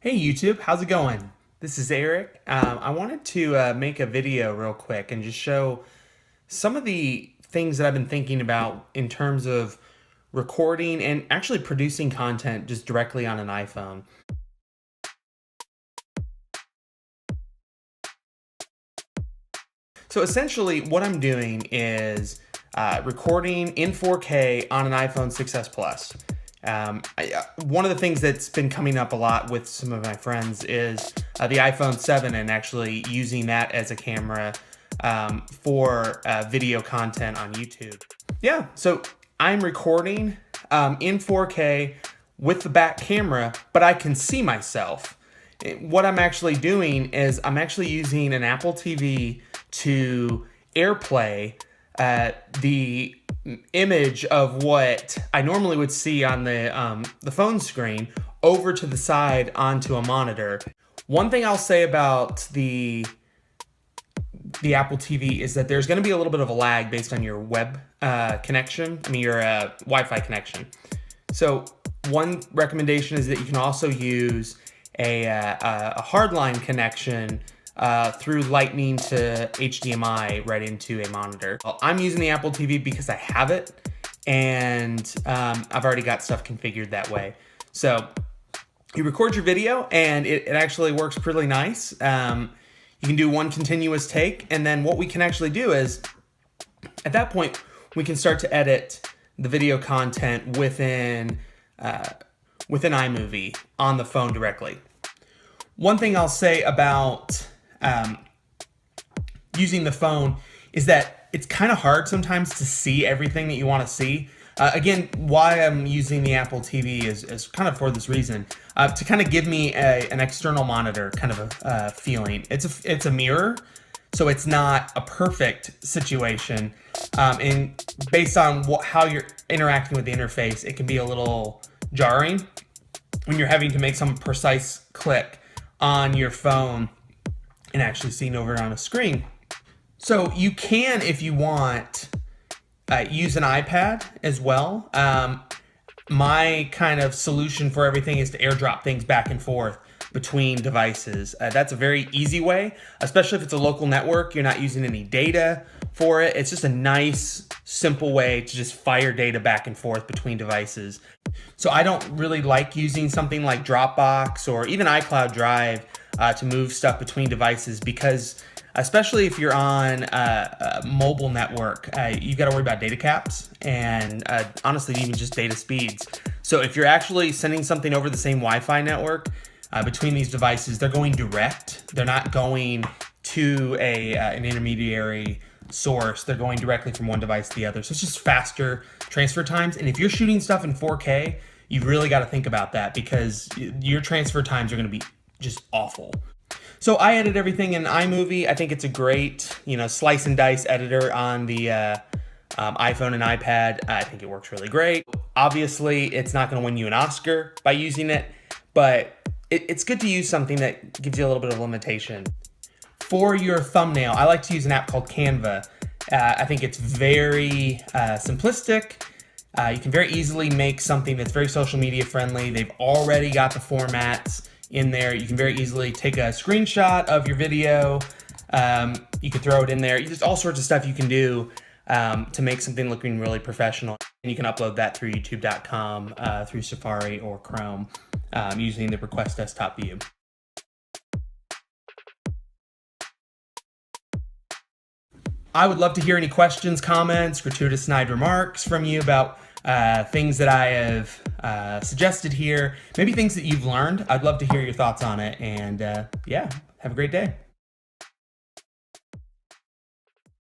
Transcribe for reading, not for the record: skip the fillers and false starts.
Hey YouTube, how's it going? This is Eric. I wanted to make a video real quick and just show some of the things that I've been thinking about in terms of recording and actually producing content just directly on an iPhone. So essentially what I'm doing is recording in 4K on an iPhone 6s Plus. One of the things that's been coming up a lot with some of my friends is the iPhone 7 and actually using that as a camera for video content on YouTube. Yeah, so I'm recording in 4K with the back camera, but I can see myself. What I'm actually doing is I'm actually using an Apple TV to AirPlay the image of what I normally would see on the phone screen over to the side onto a monitor. One thing I'll say about the Apple TV is that there's going to be a little bit of a lag based on your web connection, your Wi-Fi connection. So one recommendation is that you can also use a hardline connection through Lightning to HDMI right into a monitor. Well, I'm using the Apple TV because I have it, and I've already got stuff configured that way. So you record your video, and it actually works pretty nice. You can do one continuous take, and then what we can actually do is, at that point, we can start to edit the video content within iMovie on the phone directly. One thing I'll say about using the phone is that it's kind of hard sometimes to see everything that you want to see. Again, why I'm using the Apple TV is kind of for this reason, to kind of give me an external monitor kind of a feeling. It's a mirror, so it's not a perfect situation. And based on how you're interacting with the interface, it can be a little jarring when you're having to make some precise click on your phone and actually seeing over on a screen. So you can, if you want, use an iPad as well. My kind of solution for everything is to airdrop things back and forth between devices. That's a very easy way, especially if it's a local network. You're not using any data for it. It's just a nice, simple way to just fire data back and forth between devices. So I don't really like using something like Dropbox or even iCloud Drive to move stuff between devices, because especially if you're on a mobile network, you got to worry about data caps and honestly even just data speeds. So if you're actually sending something over the same Wi-Fi network between these devices, they're going direct. They're not going to an intermediary source. They're going directly from one device to the other. So it's just faster transfer times. And if you're shooting stuff in 4K, you really got to think about that, because your transfer times are going to be just awful. So I edit everything in iMovie. I think it's a great, slice and dice editor on the iPhone and iPad. I think it works really great. Obviously, it's not going to win you an Oscar by using it, but it's good to use something that gives you a little bit of limitation. For your thumbnail, I like to use an app called Canva. I think it's very simplistic. You can very easily make something that's very social media friendly. They've already got the formats in there. You can very easily take a screenshot of your video. You can throw it in there. There's all sorts of stuff you can do to make something looking really professional. And you can upload that through youtube.com, through Safari or Chrome, using the request desktop view. I would love to hear any questions, comments, gratuitous snide remarks from you about things that I have suggested here, maybe things that you've learned. I'd love to hear your thoughts on it, and yeah, have a great day.